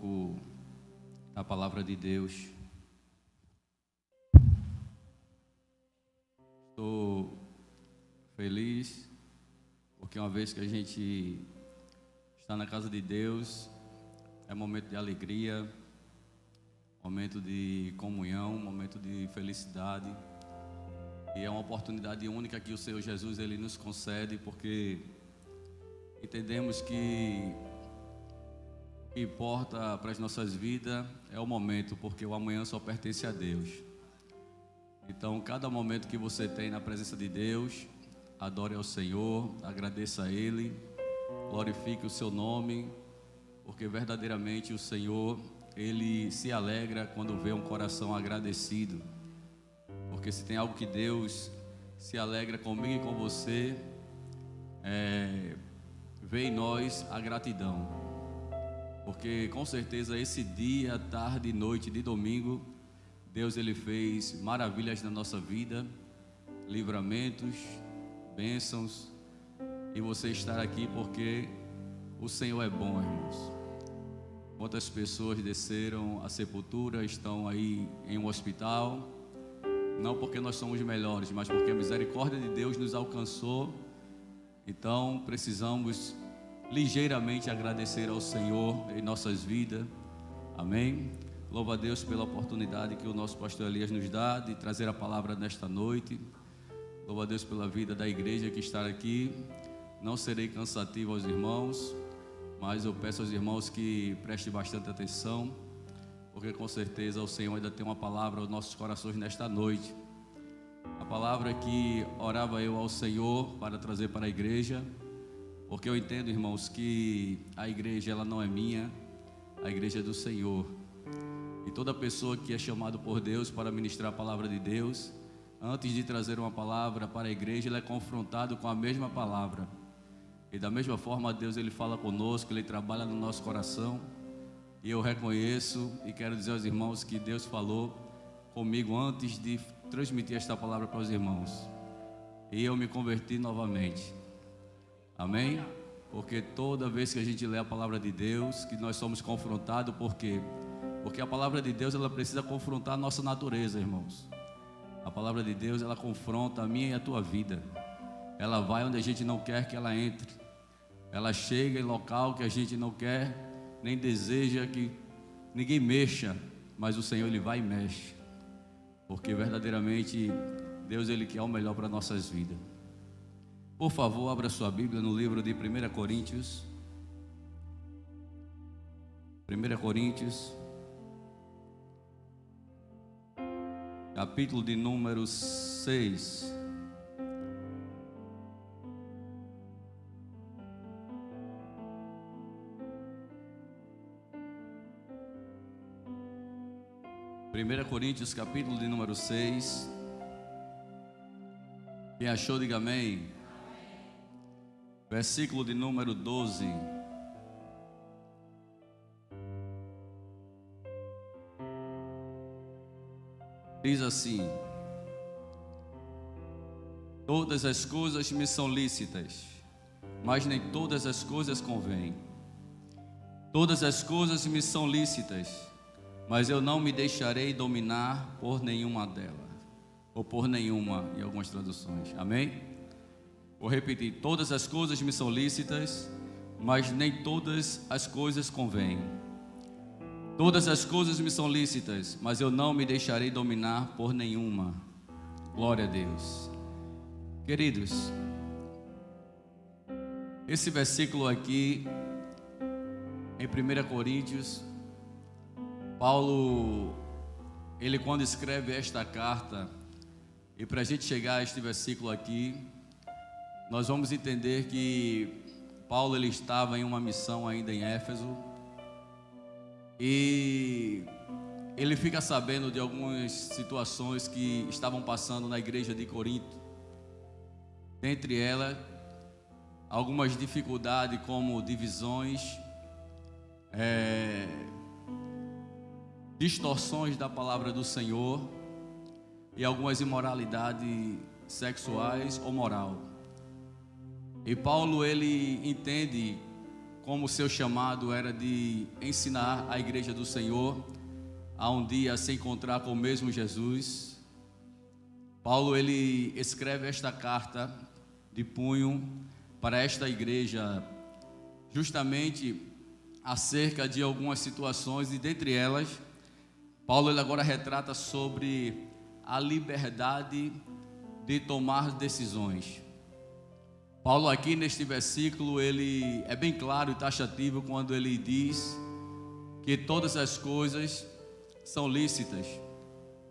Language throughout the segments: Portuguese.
pouco da palavra de Deus. Estou feliz porque uma vez que a gente está na casa de Deus, é momento de alegria, momento de comunhão, momento de felicidade. E é uma oportunidade única que o Senhor Jesus ele nos concede, porque entendemos que o que importa para as nossas vidas é o momento, porque o amanhã só pertence a Deus. Então, cada momento que você tem na presença de Deus, adore ao Senhor, agradeça a Ele, glorifique o seu nome, porque verdadeiramente o Senhor, Ele se alegra quando vê um coração agradecido. Porque se tem algo que Deus se alegra comigo e com você, vê em nós a gratidão. Porque com certeza esse dia, tarde e noite de domingo, Deus ele fez maravilhas na nossa vida, livramentos, bênçãos, e você estar aqui porque o Senhor é bom, irmãos. Quantas pessoas desceram a sepultura, estão aí em um hospital, não porque nós somos melhores, mas porque a misericórdia de Deus nos alcançou. Então precisamos ligeiramente agradecer ao Senhor em nossas vidas. Amém? Louva a Deus pela oportunidade que o nosso pastor Elias nos dá de trazer a palavra nesta noite. Louva a Deus pela vida da igreja que está aqui. Não serei cansativo aos irmãos, mas eu peço aos irmãos que prestem bastante atenção, porque com certeza o Senhor ainda tem uma palavra aos nossos corações nesta noite. A palavra que orava eu ao Senhor para trazer para a igreja, porque eu entendo, irmãos, que a igreja ela não é minha, a igreja é do Senhor. E toda pessoa que é chamada por Deus para ministrar a palavra de Deus, antes de trazer uma palavra para a igreja, ele é confrontado com a mesma palavra. E da mesma forma Deus ele fala conosco, ele trabalha no nosso coração. E eu reconheço e quero dizer aos irmãos que Deus falou comigo antes de transmitir esta palavra para os irmãos. E eu me converti novamente. Amém? Porque toda vez que a gente lê a palavra de Deus, que nós somos confrontados, por quê? Porque a palavra de Deus ela precisa confrontar a nossa natureza, irmãos. A palavra de Deus ela confronta a minha e a tua vida. Ela vai onde a gente não quer que ela entre. Ela chega em local que a gente não quer, nem deseja que ninguém mexa, mas o Senhor ele vai e mexe. Porque verdadeiramente Deus ele quer o melhor para nossas vidas. Por favor, abra sua Bíblia no livro de 1 Coríntios. 1 Coríntios, capítulo de número 6. Primeira Coríntios, capítulo de número 6. Quem achou, diga amém. Versículo de número 12. Diz assim: todas as coisas me são lícitas, mas nem todas as coisas convêm. Todas as coisas me são lícitas, mas eu não me deixarei dominar por nenhuma delas, ou por nenhuma, em algumas traduções. Amém? Vou repetir: todas as coisas me são lícitas, mas nem todas as coisas convêm. Todas as coisas me são lícitas, mas eu não me deixarei dominar por nenhuma. Glória a Deus. Queridos, esse versículo aqui em 1 Coríntios, Paulo, ele quando escreve esta carta, e para a gente chegar a este versículo aqui, nós vamos entender que Paulo ele estava em uma missão ainda em Éfeso, e ele fica sabendo de algumas situações que estavam passando na igreja de Corinto. Dentre elas, algumas dificuldades como divisões, distorções da palavra do Senhor e algumas imoralidades sexuais ou moral. E Paulo ele entende como o seu chamado era de ensinar a igreja do Senhor a um dia se encontrar com o mesmo Jesus, Paulo ele escreve esta carta de punho para esta igreja, justamente acerca de algumas situações, e dentre elas, Paulo ele agora retrata sobre a liberdade de tomar decisões. Paulo aqui neste versículo, ele é bem claro e taxativo quando ele diz que todas as coisas são lícitas,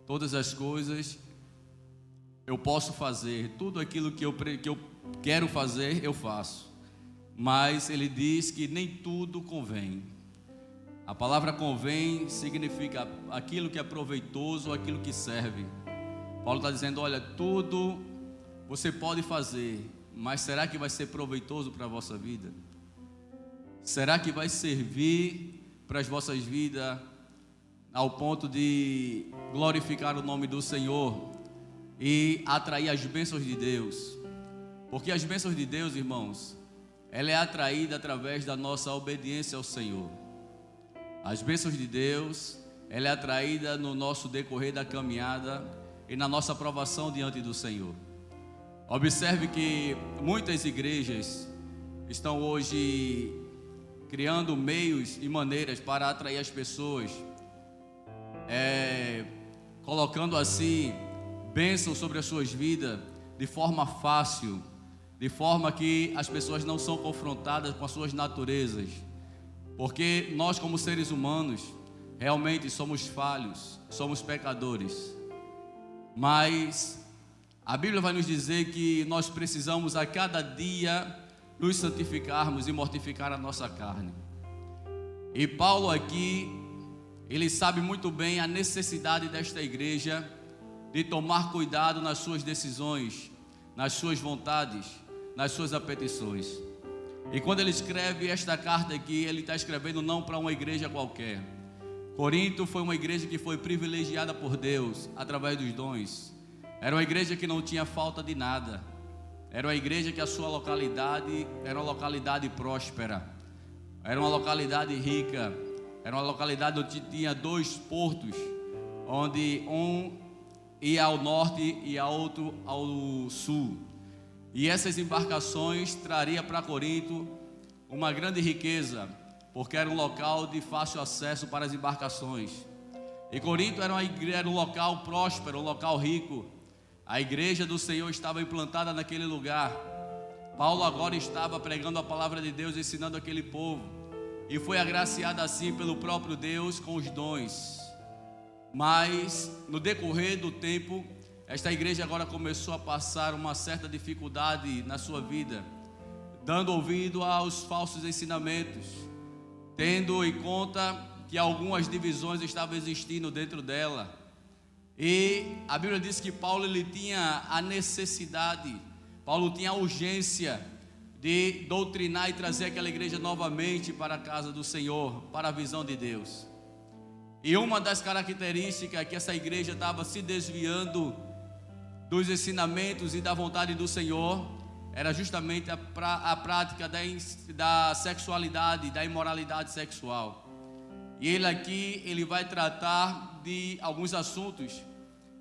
todas as coisas eu posso fazer, tudo aquilo que eu quero fazer eu faço, mas ele diz que nem tudo convém. A palavra convém significa aquilo que é proveitoso, aquilo que serve. Paulo está dizendo, olha, tudo você pode fazer, mas será que vai ser proveitoso para a vossa vida? Será que vai servir para as vossas vidas ao ponto de glorificar o nome do Senhor e atrair as bênçãos de Deus? Porque as bênçãos de Deus, irmãos, ela é atraída através da nossa obediência ao Senhor. As bênçãos de Deus, ela é atraída no nosso decorrer da caminhada e na nossa aprovação diante do Senhor. Observe que muitas igrejas estão hoje criando meios e maneiras para atrair as pessoas, colocando assim bênçãos sobre as suas vidas de forma fácil, de forma que as pessoas não são confrontadas com as suas naturezas, porque nós como seres humanos realmente somos falhos, somos pecadores, mas a Bíblia vai nos dizer que nós precisamos a cada dia nos santificarmos e mortificar a nossa carne. E Paulo aqui, ele sabe muito bem a necessidade desta igreja de tomar cuidado nas suas decisões, nas suas vontades, nas suas apetições. E quando ele escreve esta carta aqui, ele está escrevendo não para uma igreja qualquer. Corinto foi uma igreja que foi privilegiada por Deus através dos dons. Era uma igreja que não tinha falta de nada. Era uma igreja que a sua localidade era uma localidade próspera. Era uma localidade rica. Era uma localidade onde tinha 2 portos, onde um ia ao norte e a outro ao sul. E essas embarcações trariam para Corinto uma grande riqueza, porque era um local de fácil acesso para as embarcações. E Corinto era um local próspero, um local rico. A igreja do Senhor estava implantada naquele lugar. Paulo agora estava pregando a palavra de Deus, ensinando aquele povo, e foi agraciado assim pelo próprio Deus com os dons. Mas no decorrer do tempo, esta igreja agora começou a passar uma certa dificuldade na sua vida, dando ouvido aos falsos ensinamentos, tendo em conta que algumas divisões estavam existindo dentro dela. E a Bíblia diz que Paulo ele tinha a necessidade, Paulo tinha a urgência de doutrinar e trazer aquela igreja novamente para a casa do Senhor, para a visão de Deus. E uma das características que essa igreja estava se desviando dos ensinamentos e da vontade do Senhor era justamente a prática da sexualidade, da imoralidade sexual. E ele vai tratar de alguns assuntos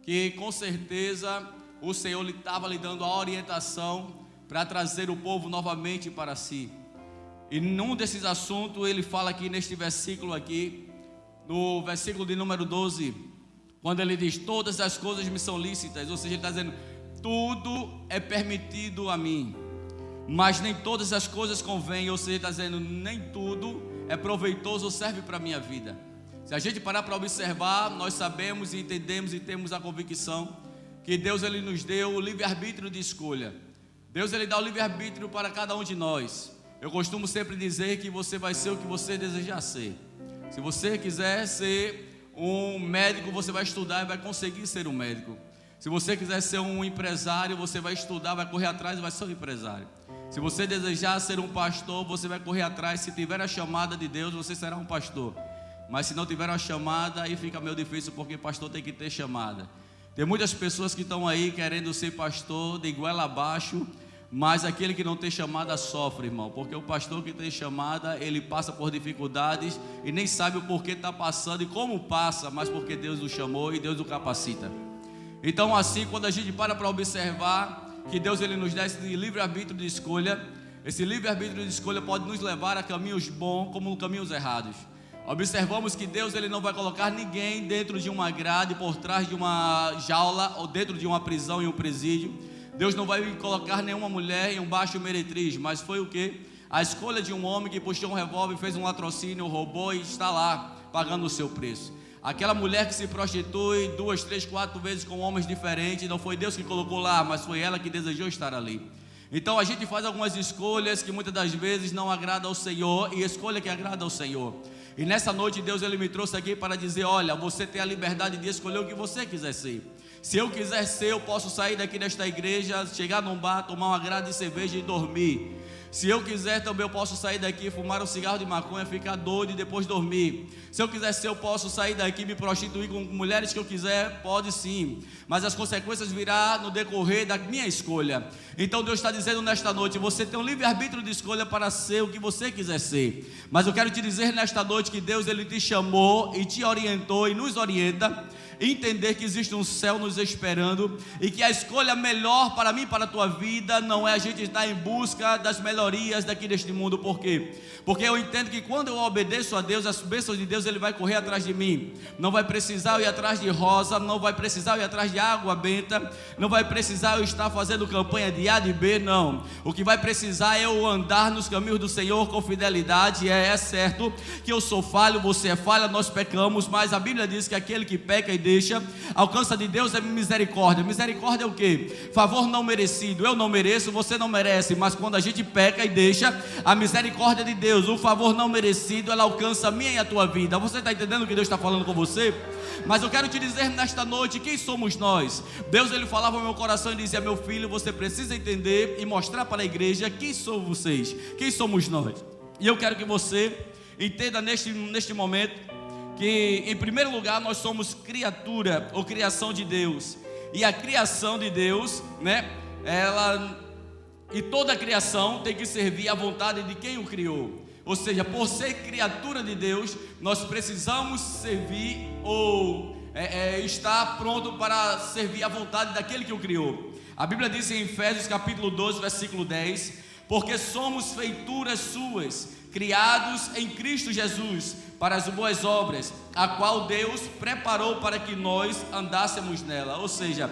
que com certeza o Senhor estava lhe dando a orientação para trazer o povo novamente para si. E num desses assuntos ele fala aqui neste versículo aqui, no versículo de número 12, quando ele diz, todas as coisas me são lícitas, ou seja, ele está dizendo, tudo é permitido a mim, mas nem todas as coisas convêm, ou seja, ele está dizendo, nem tudo é proveitoso ou serve para a minha vida. Se a gente parar para observar, nós sabemos e entendemos e temos a convicção que Deus ele nos deu o livre-arbítrio de escolha. Deus ele dá o livre-arbítrio para cada um de nós. Eu costumo sempre dizer que você vai ser o que você desejar ser. Se você quiser ser um médico, você vai estudar e vai conseguir ser um médico. Se você quiser ser um empresário, você vai estudar, vai correr atrás e vai ser um empresário. Se você desejar ser um pastor, você vai correr atrás. Se tiver a chamada de Deus, você será um pastor. Mas se não tiver uma chamada, aí fica meio difícil, porque pastor tem que ter chamada. Tem muitas pessoas que estão aí querendo ser pastor de goela abaixo, Mas aquele que não tem chamada sofre, irmão, porque o pastor que tem chamada, ele passa por dificuldades e nem sabe o porquê está passando e como passa, mas porque Deus o chamou e Deus o capacita. Então assim, quando a gente para observar que Deus ele nos dá esse livre-arbítrio de escolha, esse livre-arbítrio de escolha pode nos levar a caminhos bons como caminhos errados. Observamos que Deus ele não vai colocar ninguém dentro de uma grade, por trás de uma jaula ou dentro de uma prisão e um presídio. Deus não vai colocar nenhuma mulher em um baixo meretriz, mas foi o quê? A escolha de um homem que puxou um revólver, fez um latrocínio, roubou e está lá pagando o seu preço. Aquela mulher que se prostitui 2, 3, 4 vezes com homens diferentes, não foi Deus que colocou lá, mas foi ela que desejou estar ali. Então a gente faz algumas escolhas que muitas das vezes não agradam ao Senhor, e escolha que agrada ao Senhor. E nessa noite Deus ele me trouxe aqui para dizer: olha, você tem a liberdade de escolher o que você quiser ser. Se eu quiser ser, eu posso sair daqui desta igreja, chegar num bar, tomar uma grade de cerveja e dormir. Se eu quiser também, eu posso sair daqui, fumar um cigarro de maconha, ficar doido e depois dormir. Se eu quiser ser, eu posso sair daqui, me prostituir com mulheres que eu quiser, pode sim. Mas as consequências virão no decorrer da minha escolha. Então Deus está dizendo nesta noite: você tem um livre-arbítrio de escolha para ser o que você quiser ser. Mas eu quero te dizer nesta noite que Deus ele te chamou e te orientou e nos orienta. Entender que existe um céu nos esperando e que a escolha melhor para mim, para a tua vida, não é a gente estar em busca das melhorias daqui deste mundo. Por quê? Porque eu entendo que quando eu obedeço a Deus, as bênçãos de Deus ele vai correr atrás de mim. Não vai precisar eu ir atrás de rosa, não vai precisar eu ir atrás de água benta, não vai precisar eu estar fazendo campanha de A de B, não. O que vai precisar é eu andar nos caminhos do Senhor com fidelidade. É certo que eu sou falho, você é falha, nós pecamos, mas a Bíblia diz que aquele que peca e deixa, alcança de Deus é misericórdia. Misericórdia é o quê? Favor não merecido. Eu não mereço, você não merece, mas quando a gente peca e deixa, a misericórdia de Deus, o favor não merecido, ela alcança a minha e a tua vida. Você está entendendo o que Deus está falando com você? Mas eu quero te dizer nesta noite, quem somos nós? Deus ele falava ao meu coração e dizia: meu filho, você precisa entender e mostrar para a igreja quem são vocês, quem somos nós. E eu quero que você entenda neste momento que em primeiro lugar nós somos criatura ou criação de Deus. E a criação de Deus, né? E toda a criação tem que servir à vontade de quem o criou. Ou seja, por ser criatura de Deus, nós precisamos servir ou estar pronto para servir à vontade daquele que o criou. A Bíblia diz em Efésios capítulo 12, versículo 10: porque somos feituras suas, criados em Cristo Jesus para as boas obras, a qual Deus preparou para que nós andássemos nela. Ou seja,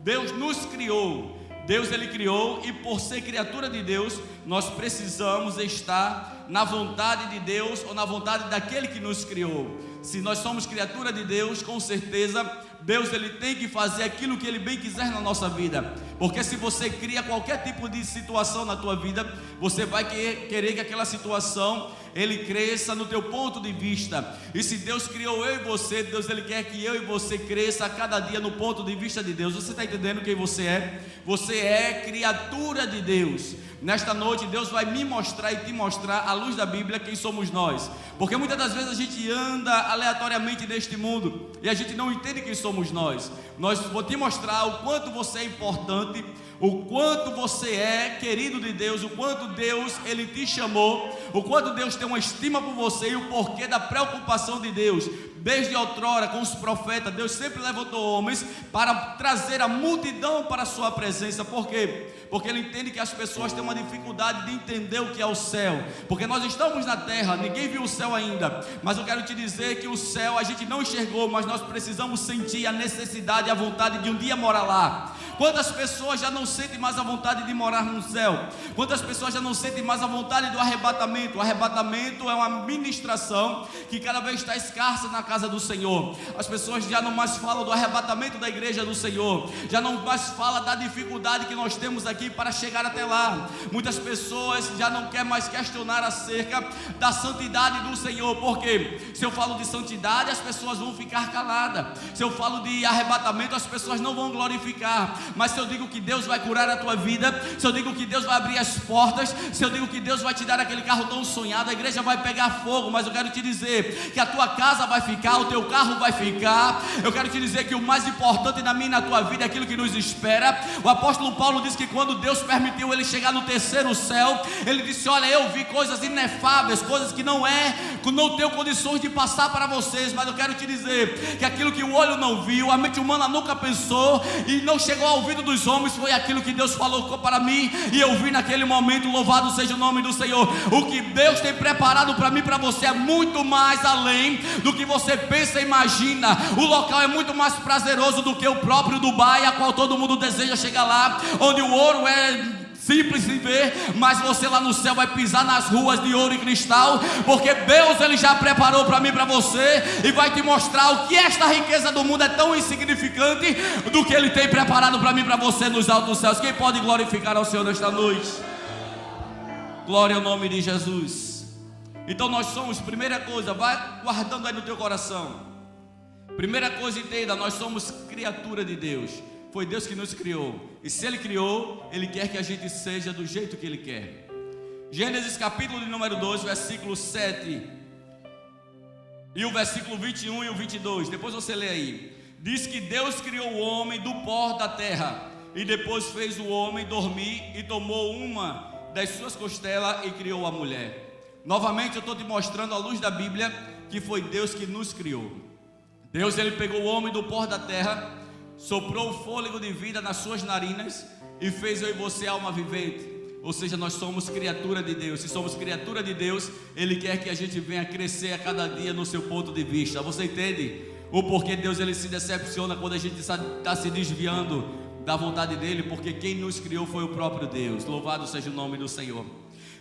Deus nos criou, Deus ele criou, e por ser criatura de Deus, nós precisamos estar na vontade de Deus ou na vontade daquele que nos criou. Se nós somos criatura de Deus, com certeza Deus ele tem que fazer aquilo que ele bem quiser na nossa vida. Porque se você cria qualquer tipo de situação na tua vida, você vai querer que aquela situação ele cresça no teu ponto de vista. E se Deus criou eu e você, Deus ele quer que eu e você cresça a cada dia no ponto de vista de Deus. Você está entendendo quem você é? Você é criatura de Deus. Nesta noite Deus vai me mostrar e te mostrar, à luz da Bíblia, quem somos nós. Porque muitas das vezes a gente anda aleatoriamente neste mundo e a gente não entende quem somos nós. Vou te mostrar o quanto você é importante, o quanto você é querido de Deus, o quanto Deus ele te chamou, o quanto Deus tem uma estima por você e o porquê da preocupação de Deus. Desde outrora, com os profetas, Deus sempre levantou homens para trazer a multidão para a sua presença. Por quê? Porque ele entende que as pessoas têm uma dificuldade de entender o que é o céu. Porque nós estamos na terra, ninguém viu o céu ainda. Mas eu quero te dizer que o céu a gente não enxergou, mas nós precisamos sentir a necessidade e a vontade de um dia morar lá. Quantas pessoas já não sentem mais a vontade de morar no céu? Quantas pessoas já não sentem mais a vontade do arrebatamento? O arrebatamento é uma ministração que cada vez está escassa na casa do Senhor. As pessoas já não mais falam do arrebatamento da igreja do Senhor, já não mais falam da dificuldade que nós temos aqui para chegar até lá. Muitas pessoas já não querem mais questionar acerca da santidade do Senhor. Por quê? Se eu falo de santidade, as pessoas vão ficar caladas. Se eu falo de arrebatamento, as pessoas não vão glorificar. Mas se eu digo que Deus vai vai curar a tua vida, se eu digo que Deus vai abrir as portas, se eu digo que Deus vai te dar aquele carro tão sonhado, a igreja vai pegar fogo, mas eu quero te dizer que a tua casa vai ficar, o teu carro vai ficar. Eu quero te dizer que o mais importante na minha e na tua vida é aquilo que nos espera. O apóstolo Paulo diz que quando Deus permitiu ele chegar no terceiro céu, ele disse: olha, eu vi coisas inefáveis, coisas que não tenho condições de passar para vocês, mas eu quero te dizer que aquilo que o olho não viu, a mente humana nunca pensou e não chegou ao ouvido dos homens, foi aquilo que Deus falou para mim, e eu vi naquele momento. Louvado seja o nome do Senhor. O que Deus tem preparado para mim e para você é muito mais além do que você pensa e imagina. O local é muito mais prazeroso do que o próprio Dubai, a qual todo mundo deseja chegar lá, onde o ouro é simples de ver, mas você lá no céu vai pisar nas ruas de ouro e cristal, porque Deus ele já preparou para mim e para você, e vai te mostrar o que esta riqueza do mundo é tão insignificante do que Ele tem preparado para mim e para você nos altos céus. Quem pode glorificar ao Senhor nesta noite? Glória ao nome de Jesus. Então nós somos, primeira coisa, vai guardando aí no teu coração. Primeira coisa, entenda, nós somos criatura de Deus. Foi Deus que nos criou, e se Ele criou, Ele quer que a gente seja do jeito que Ele quer. Gênesis capítulo de número 2, versículo 7 e o versículo 21 e o 22, depois você lê aí. Diz que Deus criou o homem do pó da terra, e depois fez o homem dormir, e tomou uma das suas costelas e criou a mulher. Novamente eu estou te mostrando à luz da Bíblia que foi Deus que nos criou. Deus ele pegou o homem do pó da terra, soprou o fôlego de vida nas suas narinas e fez eu e você alma vivente. Ou seja, nós somos criatura de Deus. Se somos criatura de Deus, Ele quer que a gente venha crescer a cada dia no seu ponto de vista. Você entende o porquê Deus ele se decepciona quando a gente está se desviando da vontade dEle? Porque quem nos criou foi o próprio Deus. Louvado seja o nome do Senhor.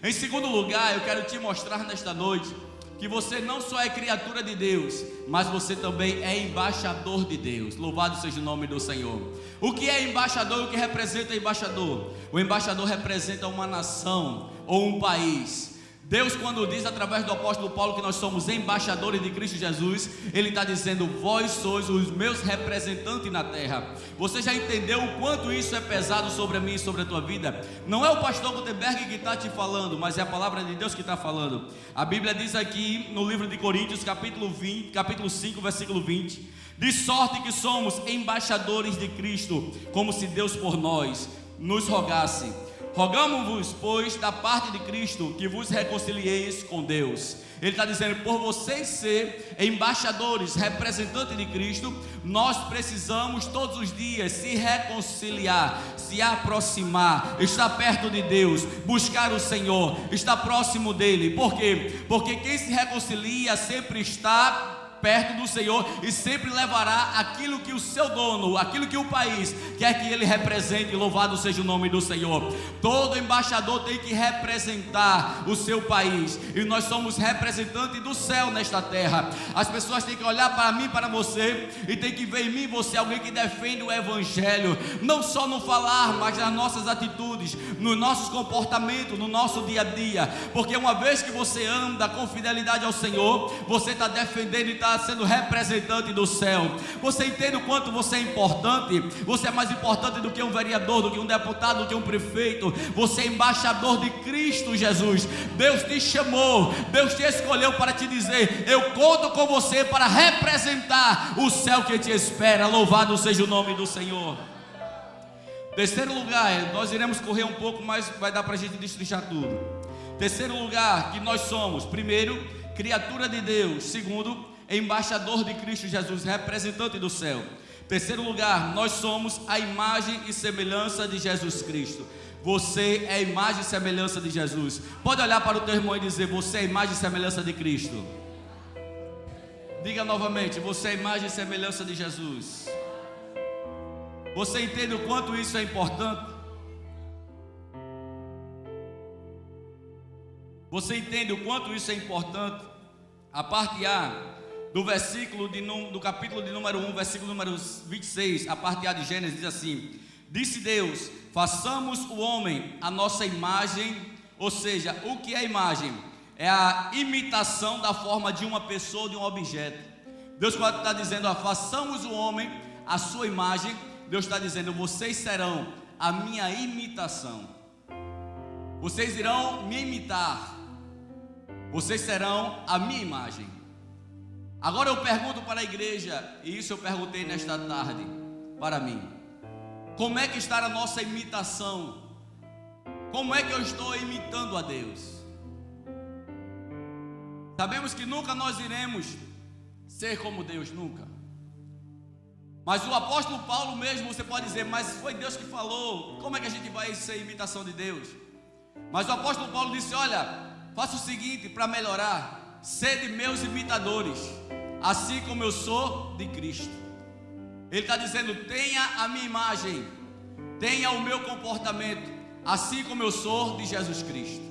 Em segundo lugar, eu quero te mostrar nesta noite que você não só é criatura de Deus, mas você também é embaixador de Deus. Louvado seja o nome do Senhor. O que é embaixador? O que representa embaixador? O embaixador representa uma nação ou um país. Deus, quando diz através do apóstolo Paulo que nós somos embaixadores de Cristo Jesus, Ele está dizendo: vós sois os meus representantes na terra. Você já entendeu o quanto isso é pesado sobre a mim e sobre a tua vida? Não é o pastor Gutenberg que está te falando, mas é a palavra de Deus que está falando. A Bíblia diz aqui no livro de Coríntios, capítulo 5, versículo 20: de sorte que somos embaixadores de Cristo, como se Deus por nós nos rogasse. Rogamos-vos, pois, da parte de Cristo, que vos reconcilieis com Deus. Ele está dizendo, por vocês ser embaixadores, representantes de Cristo, nós precisamos todos os dias se reconciliar, se aproximar, estar perto de Deus, buscar o Senhor, estar próximo dEle. Por quê? Porque quem se reconcilia sempre está perto do Senhor e sempre levará aquilo que o seu dono, aquilo que o país quer que ele represente. Louvado seja o nome do Senhor. Todo embaixador tem que representar o seu país, e nós somos representantes do céu nesta terra. As pessoas têm que olhar para mim, para você, e tem que ver em mim você alguém que defende o Evangelho, não só no falar, mas nas nossas atitudes, nos nossos comportamentos, no nosso dia a dia. Porque uma vez que você anda com fidelidade ao Senhor, você está defendendo e está sendo representante do céu. Você entende o quanto você é importante? Você é mais importante do que um vereador, do que um deputado, do que um prefeito. Você é embaixador de Cristo Jesus. Deus te chamou, Deus te escolheu para te dizer: eu conto com você para representar o céu que te espera. Louvado seja o nome do Senhor. Terceiro lugar, nós iremos correr um pouco, mas vai dar para a gente destrinchar tudo. Terceiro lugar que nós somos: primeiro, criatura de Deus. Segundo, embaixador de Cristo Jesus, representante do céu. Terceiro lugar, nós somos a imagem e semelhança de Jesus Cristo. Você é a imagem e semelhança de Jesus. Pode olhar para o teu irmão e dizer: você é a imagem e semelhança de Cristo. Diga novamente: você é a imagem e semelhança de Jesus. Você entende o quanto isso é importante? Você entende o quanto isso é importante? A parte A do versículo do capítulo de número 1, versículo número 26, a parte A de Gênesis diz assim: disse Deus: façamos o homem a nossa imagem. Ou seja, o que é a imagem? É a imitação da forma de uma pessoa ou de um objeto. Deus, quando está dizendo, façamos o homem a sua imagem, Deus está dizendo: vocês serão a minha imitação. Vocês irão me imitar. Vocês serão a minha imagem. Agora eu pergunto para a igreja, e isso eu perguntei nesta tarde para mim: como é que está a nossa imitação? Como é que eu estou imitando a Deus? Sabemos que nunca nós iremos ser como Deus, nunca. Mas o apóstolo Paulo mesmo, você pode dizer, mas foi Deus que falou, como é que a gente vai ser imitação de Deus? Mas o apóstolo Paulo disse: olha, faça o seguinte para melhorar: sede meus imitadores, assim como eu sou de Cristo. Ele está dizendo: tenha a minha imagem, tenha o meu comportamento, assim como eu sou de Jesus Cristo.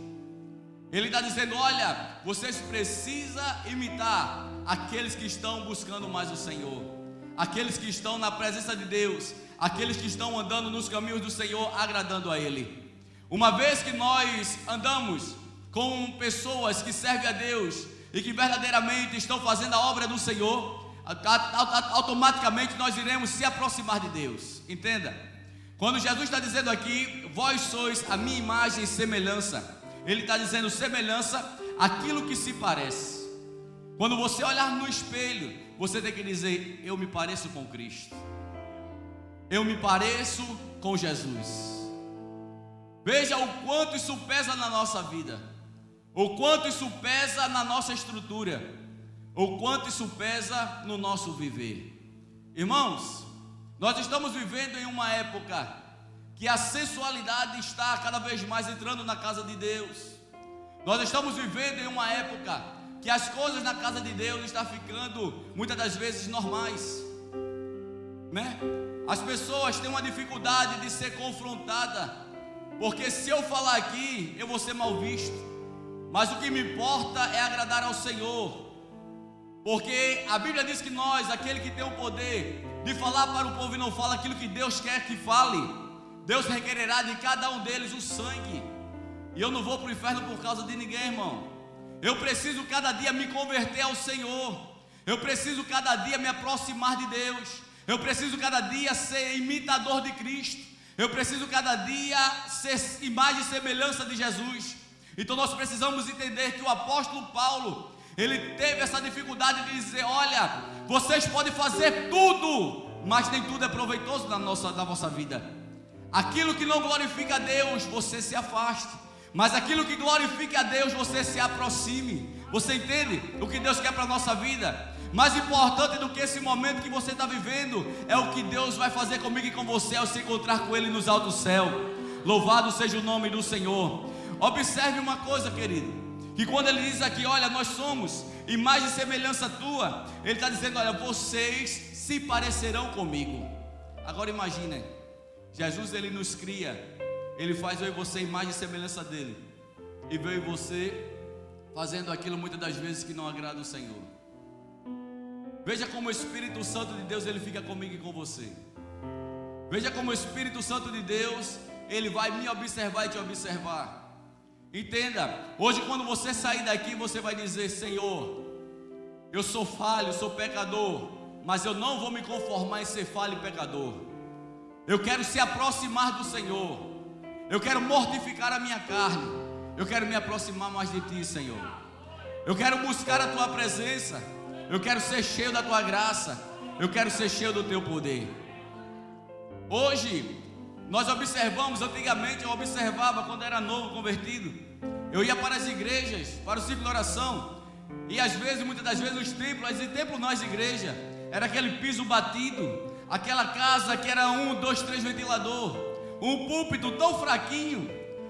Ele está dizendo: olha, vocês precisam imitar aqueles que estão buscando mais o Senhor, aqueles que estão na presença de Deus, aqueles que estão andando nos caminhos do Senhor, agradando a Ele. Uma vez que nós andamos com pessoas que servem a Deus e que verdadeiramente estão fazendo a obra do Senhor, automaticamente nós iremos se aproximar de Deus. Entenda? Quando Jesus está dizendo aqui: vós sois a minha imagem e semelhança, Ele está dizendo semelhança, aquilo que se parece. Quando você olhar no espelho, você tem que dizer: eu me pareço com Cristo, eu me pareço com Jesus. Veja o quanto isso pesa na nossa vida, o quanto isso pesa na nossa estrutura, o quanto isso pesa no nosso viver. Irmãos, nós estamos vivendo em uma época que a sensualidade está cada vez mais entrando na casa de Deus. Nós estamos vivendo em uma época que as coisas na casa de Deus estão ficando muitas das vezes normais, né? As pessoas têm uma dificuldade de ser confrontada, porque se eu falar aqui, eu vou ser mal visto. Mas o que me importa é agradar ao Senhor, porque a Bíblia diz que nós, aquele que tem o poder de falar para o povo e não fala aquilo que Deus quer que fale, Deus requererá de cada um deles o sangue. E eu não vou para o inferno por causa de ninguém, irmão. Eu preciso cada dia me converter ao Senhor. Eu preciso cada dia me aproximar de Deus. Eu preciso cada dia ser imitador de Cristo. Eu preciso cada dia ser imagem e semelhança de Jesus. Então nós precisamos entender que o apóstolo Paulo, ele teve essa dificuldade de dizer: olha, vocês podem fazer tudo, mas nem tudo é proveitoso na vossa vida. Aquilo que não glorifica a Deus, você se afaste, mas aquilo que glorifica a Deus, você se aproxime. Você entende o que Deus quer para a nossa vida? Mais importante do que esse momento que você está vivendo é o que Deus vai fazer comigo e com você ao se encontrar com Ele nos altos céus. Louvado seja o nome do Senhor. Observe uma coisa, querido, que quando Ele diz aqui: olha, nós somos imagem e semelhança tua, Ele está dizendo: olha, vocês se parecerão comigo. Agora imagine, Jesus, Ele nos cria, Ele faz eu e você imagem e semelhança dEle, e eu e você fazendo aquilo muitas das vezes que não agrada o Senhor. Veja como o Espírito Santo de Deus, ele fica comigo e com você. Veja como o Espírito Santo de Deus, ele vai me observar e te observar. Entenda, hoje quando você sair daqui, você vai dizer: Senhor, eu sou falho, sou pecador, mas eu não vou me conformar em ser falho e pecador. Eu quero se aproximar do Senhor. Eu quero mortificar a minha carne. Eu quero me aproximar mais de Ti, Senhor. Eu quero buscar a Tua presença. Eu quero ser cheio da Tua graça. Eu quero ser cheio do Teu poder. Hoje, nós observamos, antigamente eu observava quando era novo, convertido. Eu ia para as igrejas, para o círculo de oração. E às vezes, muitas das vezes, os templos, e templo não as igrejas, era aquele piso batido, aquela casa que era 1, 2, 3 ventilador, um púlpito tão fraquinho,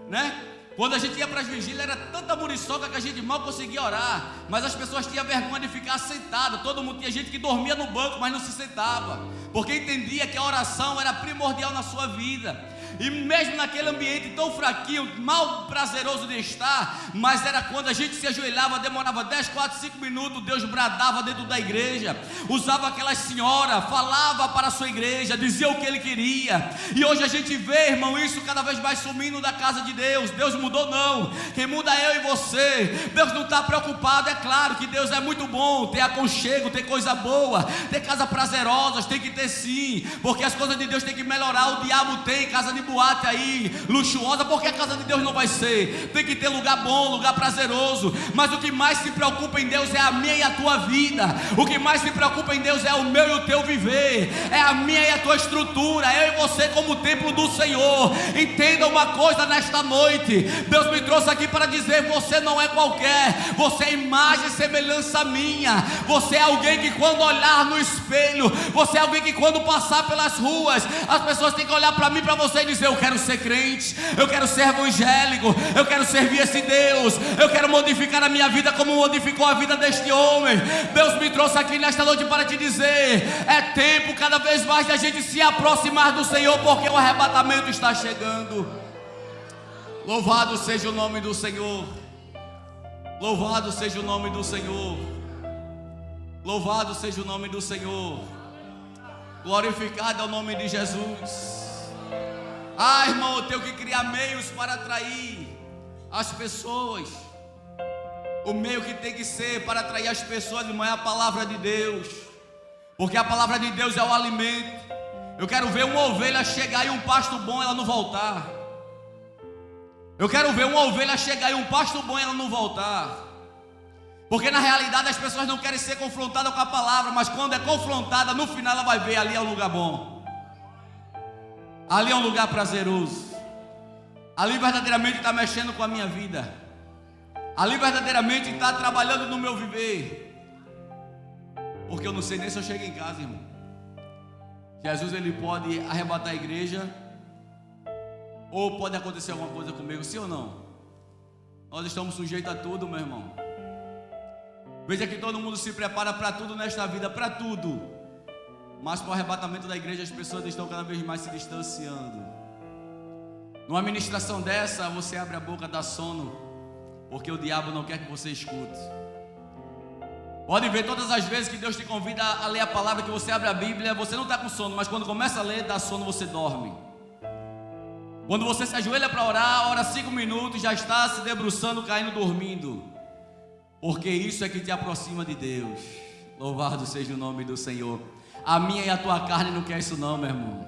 né? Quando a gente ia para as vigílias, era tanta muriçoca que a gente mal conseguia orar, mas as pessoas tinham vergonha de ficar sentadas. Todo mundo, tinha gente que dormia no banco, mas não se sentava, porque entendia que a oração era primordial na sua vida. E mesmo naquele ambiente tão fraquinho, mal prazeroso de estar, mas era quando a gente se ajoelhava, demorava 10, 4, 5 minutos, Deus bradava dentro da igreja, usava aquelas senhoras, falava para a sua igreja, dizia o que Ele queria. E hoje a gente vê, irmão, isso cada vez mais sumindo da casa de Deus. Deus mudou não, quem muda é eu e você. Deus não está preocupado, é claro que Deus é muito bom, ter aconchego, ter coisa boa, ter casas prazerosas, tem que ter sim, porque as coisas de Deus tem que melhorar. O diabo tem casa de boate aí, luxuosa, porque a casa de Deus não vai ser. Tem que ter lugar bom, lugar prazeroso. Mas o que mais se preocupa em Deus é a minha e a tua vida. O que mais se preocupa em Deus é o meu e o teu viver. É a minha e a tua estrutura. Eu e você como templo do Senhor. Entenda uma coisa nesta noite. Deus me trouxe aqui para dizer: você não é qualquer. Você é imagem e semelhança minha. Você é alguém que quando olhar no espelho, você é alguém que quando passar pelas ruas, as pessoas têm que olhar para mim, para você e dizer: eu quero ser crente, eu quero ser evangélico, eu quero servir esse Deus, eu quero modificar a minha vida como modificou a vida deste homem. Deus me trouxe aqui nesta noite para te dizer: é tempo cada vez mais de a gente se aproximar do Senhor, porque o arrebatamento está chegando. Louvado seja o nome do Senhor. Louvado seja o nome do Senhor. Louvado seja o nome do Senhor. Glorificado é o nome de Jesus. Ah, irmão, eu tenho que criar meios para atrair as pessoas. O meio que tem que ser para atrair as pessoas, irmão, é a palavra de Deus. Porque a palavra de Deus é o alimento. Eu quero ver uma ovelha chegar e um pasto bom ela não voltar. Eu quero ver uma ovelha chegar e um pasto bom ela não voltar. Porque na realidade as pessoas não querem ser confrontadas com a palavra, mas quando é confrontada, no final ela vai ver: ali é um lugar bom, ali é um lugar prazeroso, ali verdadeiramente está mexendo com a minha vida, ali verdadeiramente está trabalhando no meu viver. Porque eu não sei nem se eu chego em casa, irmão. Jesus, ele pode arrebatar a igreja, ou pode acontecer alguma coisa comigo, sim ou não? Nós estamos sujeitos a tudo, meu irmão. Veja que todo mundo se prepara para tudo nesta vida, para tudo. Mas para o arrebatamento da igreja as pessoas estão cada vez mais se distanciando. Numa ministração dessa, você abre a boca, dá sono, porque o diabo não quer que você escute. Pode ver todas as vezes que Deus te convida a ler a palavra, que você abre a Bíblia, você não está com sono, mas quando começa a ler, dá sono, você dorme. Quando você se ajoelha para orar, ora 5 minutos, já está se debruçando, caindo, dormindo. Porque isso é que te aproxima de Deus. Louvado seja o nome do Senhor. A minha e a tua carne não quer isso não, meu irmão.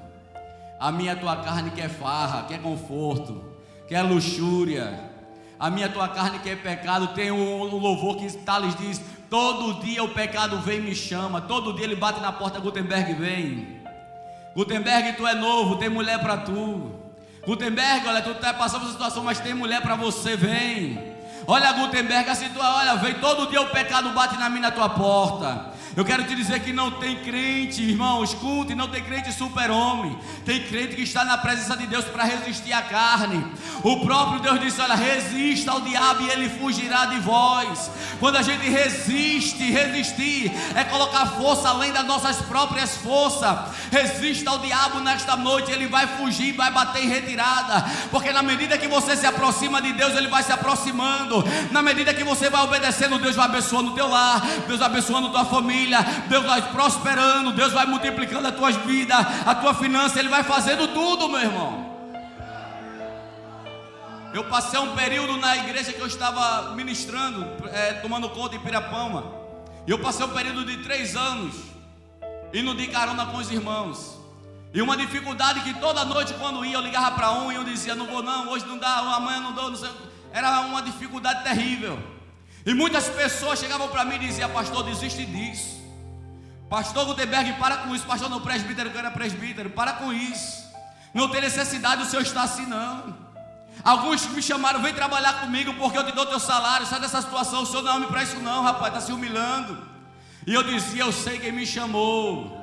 A minha e a tua carne quer farra, quer conforto, quer luxúria. A minha e a tua carne quer pecado. Tem um louvor que Tales diz: todo dia o pecado vem e me chama. Todo dia ele bate na porta. Gutenberg, vem. Gutenberg, tu é novo, tem mulher para tu. Gutenberg, olha, tu está passando por situação, mas tem mulher para você, vem. Olha, Gutenberg, assim, olha, vem, todo dia o pecado bate na minha, na tua porta. Eu quero te dizer que não tem crente, irmão, escute, não tem crente super-homem. Tem crente que está na presença de Deus para resistir à carne. O próprio Deus disse: olha, resista ao diabo e ele fugirá de vós. Quando a gente resistir é colocar força além das nossas próprias forças. Resista ao diabo nesta noite, ele vai fugir, vai bater em retirada. Porque na medida que você se aproxima de Deus, ele vai se aproximando. Na medida que você vai obedecendo, Deus vai abençoando o teu lar, Deus vai abençoando a tua família, Deus vai prosperando, Deus vai multiplicando as tuas vidas, a tua finança, Ele vai fazendo tudo, meu irmão. Eu passei um período na igreja que eu estava ministrando, tomando conta em Pirapama. E eu passei um período de 3 anos indo de carona com os irmãos. E uma dificuldade que toda noite quando ia, eu ligava para um e eu dizia: não vou não, hoje não dá, amanhã não dou, não sei. Era uma dificuldade terrível. E muitas pessoas chegavam para mim e diziam: pastor, desiste disso. Pastor Gutenberg, para com isso. Pastor, não, presbítero, que era presbítero, para com isso. Não tem necessidade o senhor estar assim não. Alguns me chamaram: vem trabalhar comigo porque eu te dou teu salário. Sai dessa situação, o senhor não é homem para isso não, rapaz, está se humilhando. E eu dizia: eu sei quem me chamou.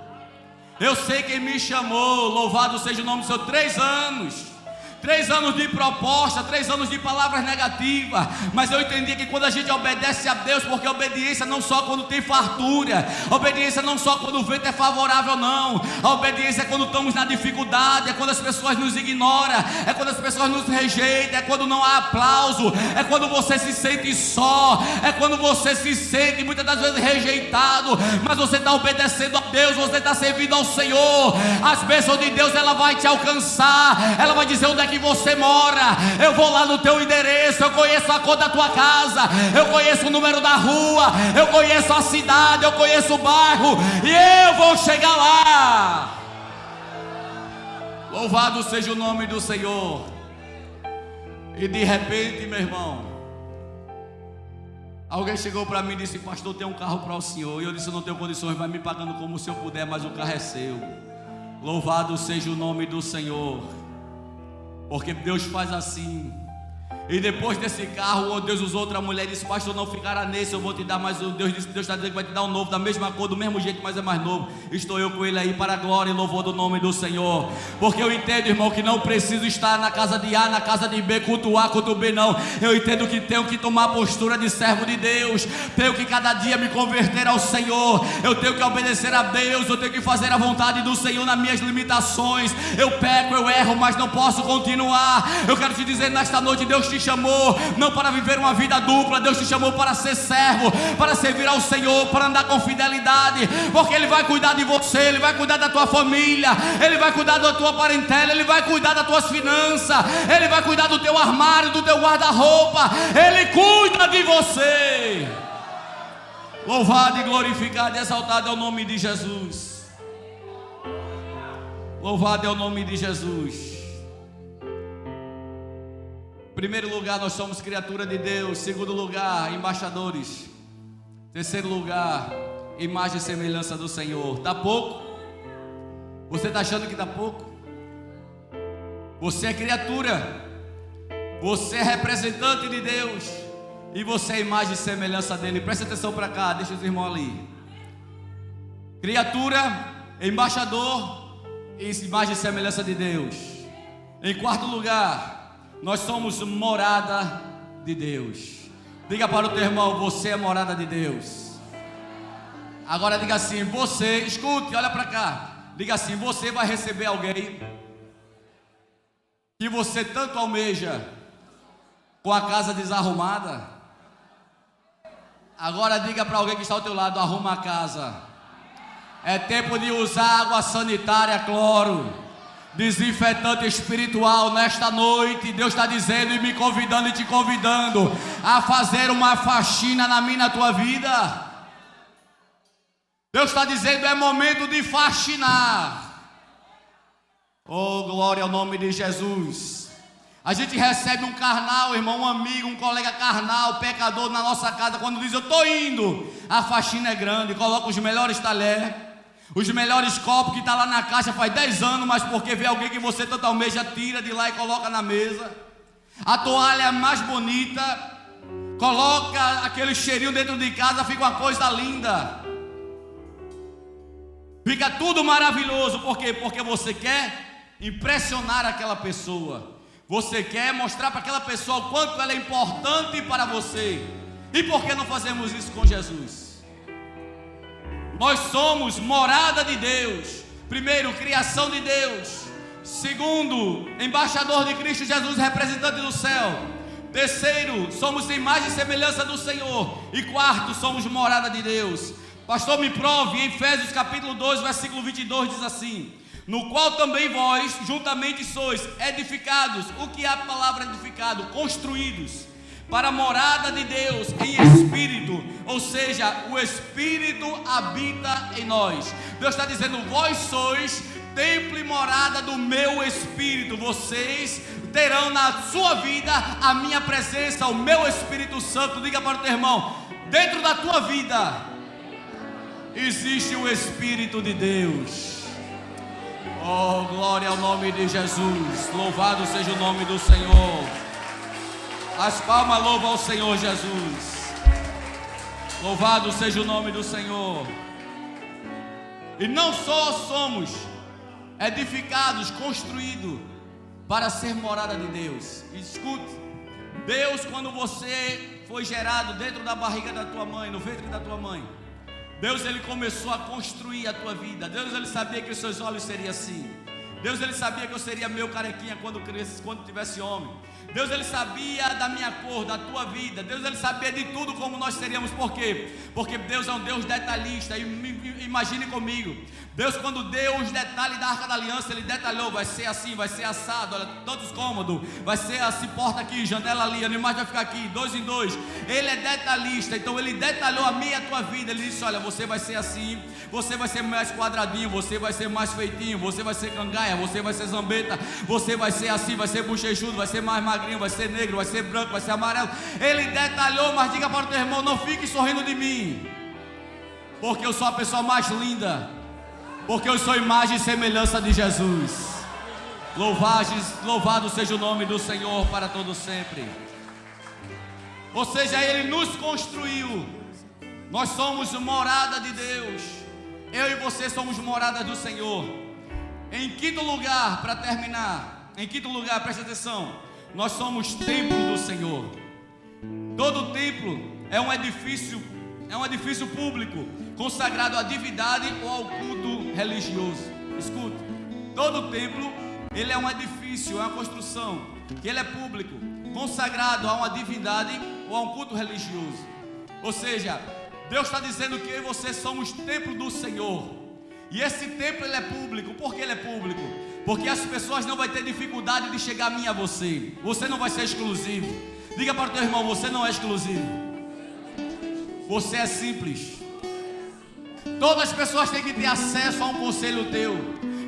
Eu sei quem me chamou. Louvado seja o nome do Senhor. 3 anos. 3 anos de proposta, 3 anos de palavras negativas. Mas eu entendi que quando a gente obedece a Deus, porque a obediência não só quando tem fartura, a obediência não só quando o vento é favorável, não. A obediência é quando estamos na dificuldade, é quando as pessoas nos ignoram, é quando as pessoas nos rejeitam, é quando não há aplauso, é quando você se sente só, é quando você se sente muitas das vezes rejeitado. Mas você está obedecendo a Deus, você está servindo ao Senhor. As bênçãos de Deus, ela vai te alcançar. Ela vai dizer onde é que você mora. Eu vou lá no teu endereço, eu conheço a cor da tua casa, eu conheço o número da rua, eu conheço a cidade, eu conheço o bairro, e eu vou chegar lá. Louvado seja o nome do Senhor. E de repente, meu irmão, alguém chegou para mim e disse: pastor, tem um carro para o senhor. E eu disse: eu não tenho condições, vai me pagando como o senhor puder, mas o carro é seu. Louvado seja o nome do Senhor, porque Deus faz assim. E depois desse carro, Deus usou outra mulher e disse: pastor, não ficará nesse, eu vou te dar mais um. Deus está dizendo que vai te dar um novo, da mesma cor, do mesmo jeito, mas é mais novo. Estou eu com ele aí para a glória e louvor do nome do Senhor. Porque eu entendo, irmão, que não preciso estar na casa de A, na casa de B, culto A, culto B, não. Eu entendo que tenho que tomar a postura de servo de Deus. Tenho que cada dia me converter ao Senhor. Eu tenho que obedecer a Deus. Eu tenho que fazer a vontade do Senhor nas minhas limitações. Eu peco, eu erro, mas não posso continuar. Eu quero te dizer, nesta noite, Deus te chamou não para viver uma vida dupla. Deus te chamou para ser servo, para servir ao Senhor, para andar com fidelidade, porque Ele vai cuidar de você, Ele vai cuidar da tua família, Ele vai cuidar da tua parentela, Ele vai cuidar das tuas finanças, Ele vai cuidar do teu armário, do teu guarda-roupa. Ele cuida de você. Louvado e glorificado e exaltado é o nome de Jesus. Louvado é o nome de Jesus. Primeiro lugar, nós somos criatura de Deus. Segundo lugar, embaixadores. Terceiro lugar, imagem e semelhança do Senhor. Está pouco? Você está achando que está pouco? Você é criatura. Você é representante de Deus. E você é imagem e semelhança dele. Presta atenção para cá, deixa os irmãos ali. Criatura, embaixador e imagem e semelhança de Deus. Em quarto lugar, nós somos morada de Deus. Diga para o teu irmão: você é morada de Deus. Agora diga assim: você, escute, olha para cá. Diga assim: você vai receber alguém que você tanto almeja, com a casa desarrumada. Agora diga para alguém que está ao teu lado: arruma a casa. É tempo de usar água sanitária, cloro, desinfetante espiritual. Nesta noite Deus está dizendo e me convidando e te convidando a fazer uma faxina na minha, na tua vida. Deus está dizendo: é momento de faxinar. Oh, glória ao nome de Jesus. A gente recebe um carnal, irmão, um amigo, um colega carnal, pecador na nossa casa, quando diz: eu estou indo. A faxina é grande, coloca os melhores talheres, os melhores copos que está lá na caixa faz 10 anos, mas porque vê alguém que você tanto almeja, tira de lá e coloca na mesa. A toalha mais bonita, coloca aquele cheirinho dentro de casa, fica uma coisa linda. Fica tudo maravilhoso. Por quê? Porque você quer impressionar aquela pessoa. Você quer mostrar para aquela pessoa o quanto ela é importante para você. E por que não fazemos isso com Jesus? Nós somos morada de Deus. Primeiro, criação de Deus. Segundo, embaixador de Cristo Jesus, representante do céu. Terceiro, somos imagem e semelhança do Senhor. E quarto, somos morada de Deus. Pastor, me prove, em Efésios capítulo 2, versículo 22 diz assim: no qual também vós juntamente sois edificados. O que é a palavra edificado? Construídos para a morada de Deus em espírito, ou seja, o Espírito habita em nós. Deus está dizendo: vós sois templo e morada do meu Espírito. Vocês terão na sua vida a minha presença, o meu Espírito Santo. Diga para o teu irmão: dentro da tua vida existe o Espírito de Deus. Oh, glória ao nome de Jesus. Louvado seja o nome do Senhor. As palmas louvam ao Senhor Jesus. Louvado seja o nome do Senhor. E não só somos edificados, construídos para ser morada de Deus. Escute, Deus, quando você foi gerado dentro da barriga da tua mãe, no ventre da tua mãe, Deus, Ele começou a construir a tua vida. Deus, Ele sabia que os seus olhos seriam assim. Deus, Ele sabia que eu seria meu carequinha quando crescesse, quando tivesse homem. Deus, Ele sabia da minha cor, da tua vida. Deus, Ele sabia de tudo como nós seríamos. Por quê? Porque Deus é um Deus detalhista. Imagine comigo, Deus, quando deu os detalhes da Arca da Aliança, Ele detalhou: vai ser assim, vai ser assado, olha, todos cômodos, vai ser assim, porta aqui, janela ali, animais vai ficar aqui, 2 em 2. Ele é detalhista, então Ele detalhou a minha e a tua vida. Ele disse: olha, você vai ser assim, você vai ser mais quadradinho, você vai ser mais feitinho, você vai ser cangaia, terra. Você vai ser zambeta, você vai ser assim, vai ser bochechudo, vai ser mais magrinho, vai ser negro, vai ser branco, vai ser amarelo. Ele detalhou, mas diga para o teu irmão: não fique sorrindo de mim, porque eu sou a pessoa mais linda, porque eu sou imagem e semelhança de Jesus. Louvado seja o nome do Senhor para todo sempre. Ou seja, Ele nos construiu. Nós somos morada de Deus. Eu e você somos morada do Senhor. Em quinto lugar, para terminar, presta atenção, nós somos templo do Senhor. Todo templo é um edifício público, consagrado à divindade ou ao culto religioso. Escuta, todo templo, ele é um edifício, é uma construção, que ele é público, consagrado a uma divindade ou a um culto religioso. Ou seja, Deus está dizendo que eu e você somos templo do Senhor. E esse templo ele é público. Por que ele é público? Porque as pessoas não vão ter dificuldade de chegar a mim e a você. Você não vai ser exclusivo. Diga para o teu irmão: você não é exclusivo. Você é simples. Todas as pessoas têm que ter acesso a um conselho teu.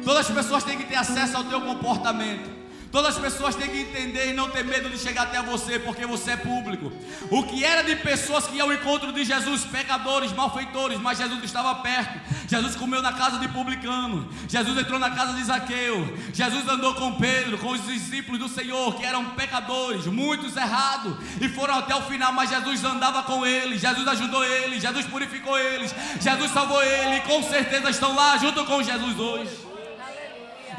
Todas as pessoas têm que ter acesso ao teu comportamento. Todas as pessoas têm que entender e não ter medo de chegar até você, porque você é público. O que era de pessoas que iam ao encontro de Jesus, pecadores, malfeitores, mas Jesus estava perto. Jesus comeu na casa de publicano. Jesus entrou na casa de Zaqueu. Jesus andou com Pedro, com os discípulos do Senhor, que eram pecadores, muitos errados, e foram até o final, mas Jesus andava com eles. Jesus ajudou eles, Jesus purificou eles, Jesus salvou eles, e com certeza estão lá junto com Jesus hoje.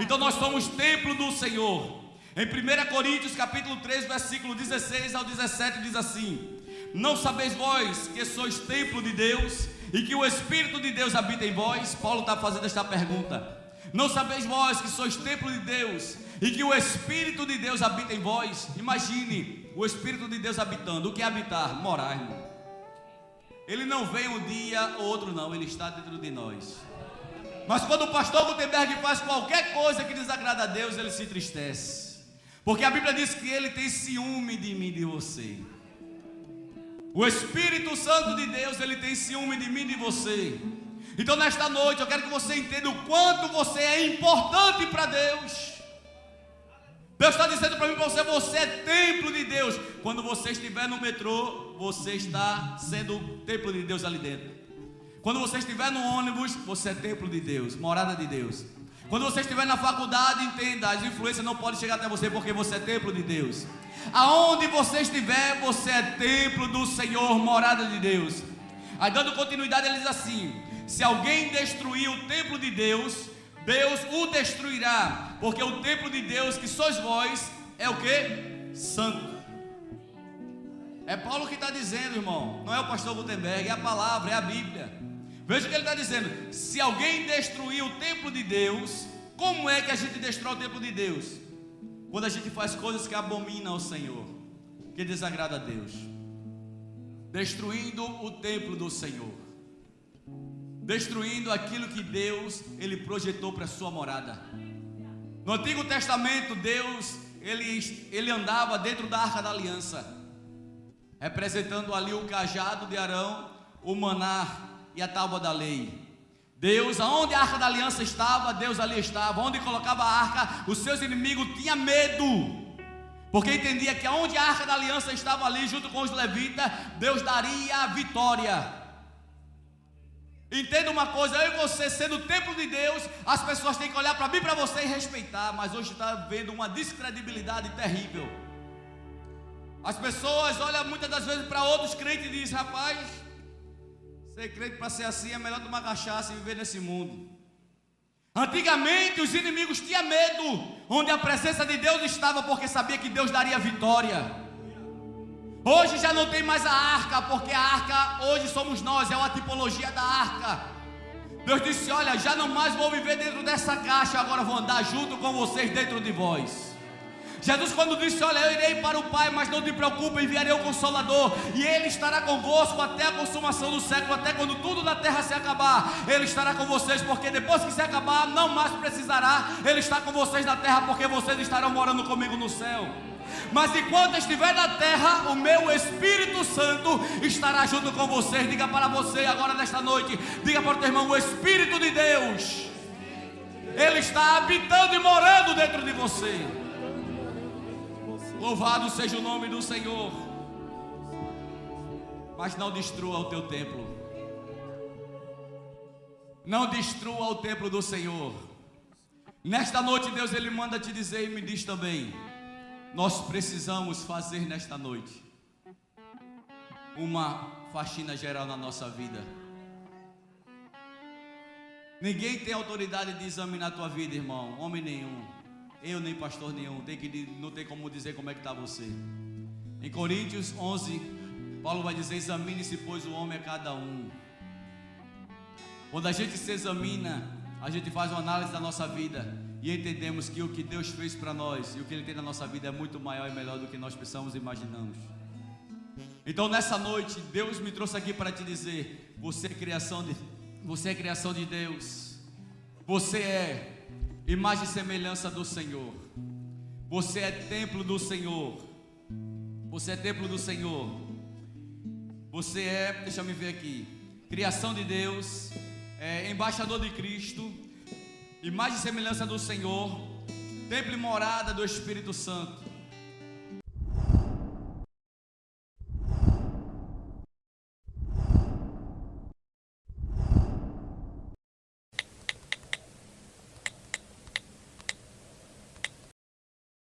Então nós somos templo do Senhor. Em 1 Coríntios capítulo 3, versículo 16 ao 17 diz assim: não sabeis vós que sois templo de Deus e que o Espírito de Deus habita em vós? Paulo está fazendo esta pergunta. Não sabeis vós que sois templo de Deus e que o Espírito de Deus habita em vós? Imagine o Espírito de Deus habitando. O que é habitar? Morar, irmão. Ele não vem um dia ou outro não, ele está dentro de nós. Mas quando o pastor Gutenberg faz qualquer coisa que desagrada a Deus, ele se entristece. Porque a Bíblia diz que ele tem ciúme de mim e de você. O Espírito Santo de Deus, ele tem ciúme de mim e de você. Então nesta noite eu quero que você entenda o quanto você é importante para Deus. Deus está dizendo para mim e para você: você é templo de Deus. Quando você estiver no metrô, você está sendo templo de Deus ali dentro. Quando você estiver no ônibus, você é templo de Deus, morada de Deus. Quando você estiver na faculdade, entenda, as influências não podem chegar até você, porque você é templo de Deus. Aonde você estiver, você é templo do Senhor, morada de Deus. Aí dando continuidade, ele diz assim: se alguém destruir o templo de Deus, Deus o destruirá, porque o templo de Deus, que sois vós, é o que? Santo. É Paulo que está dizendo, irmão, não é o pastor Gutenberg, é a palavra, é a Bíblia. Veja o que ele está dizendo: se alguém destruir o templo de Deus, como é que a gente destrói o templo de Deus? Quando a gente faz coisas que abominam ao Senhor, que desagrada a Deus. Destruindo o templo do Senhor, destruindo aquilo que Deus, ele projetou para a sua morada. No Antigo Testamento, Deus, ele andava dentro da Arca da Aliança, representando ali o cajado de Arão, o maná e a tábua da lei. Deus, aonde a Arca da Aliança estava, Deus ali estava. Onde colocava a arca, os seus inimigos tinham medo, porque entendia que aonde a Arca da Aliança estava ali, junto com os levitas, Deus daria a vitória. Entenda uma coisa: eu e você, sendo o templo de Deus, as pessoas têm que olhar para mim e para você e respeitar. Mas hoje está vendo uma descredibilidade terrível. As pessoas olham muitas das vezes para outros crentes e dizem: rapaz, ser crente para ser assim é melhor tomar cachaça e viver nesse mundo. Antigamente os inimigos tinham medo onde a presença de Deus estava, porque sabia que Deus daria vitória. Hoje já não tem mais a arca, porque a arca hoje somos nós, é uma tipologia da arca. Deus disse: olha, já não mais vou viver dentro dessa caixa, agora vou andar junto com vocês dentro de vós. Jesus, quando disse: olha, eu irei para o Pai, mas não te preocupe, enviarei o Consolador, e Ele estará convosco até a consumação do século, até quando tudo na terra se acabar, Ele estará com vocês, porque depois que se acabar, não mais precisará Ele estar com vocês na terra, porque vocês estarão morando comigo no céu. Mas enquanto estiver na terra, o meu Espírito Santo estará junto com vocês. Diga para você agora nesta noite, diga para o teu irmão: o Espírito de Deus Ele está habitando e morando dentro de você. Louvado seja o nome do Senhor. Mas não destrua o teu templo. Não destrua o templo do Senhor. Nesta noite Deus ele manda te dizer e me diz também: nós precisamos fazer nesta noite uma faxina geral na nossa vida. Ninguém tem autoridade de examinar a tua vida, irmão. Homem nenhum, eu nem pastor nenhum. Não tem como dizer como é que está você. Em Coríntios 11, Paulo vai dizer: examine-se, pois, o homem a cada um. Quando a gente se examina, a gente faz uma análise da nossa vida e entendemos que o que Deus fez para nós e o que Ele tem na nossa vida é muito maior e melhor do que nós pensamos e imaginamos. Então nessa noite, Deus me trouxe aqui para te dizer: você é criação de Deus. Você é imagem e semelhança do Senhor. Você é templo do Senhor. Você é templo do Senhor. Você é, deixa eu ver aqui, criação de Deus, embaixador de Cristo, imagem e semelhança do Senhor, templo e morada do Espírito Santo.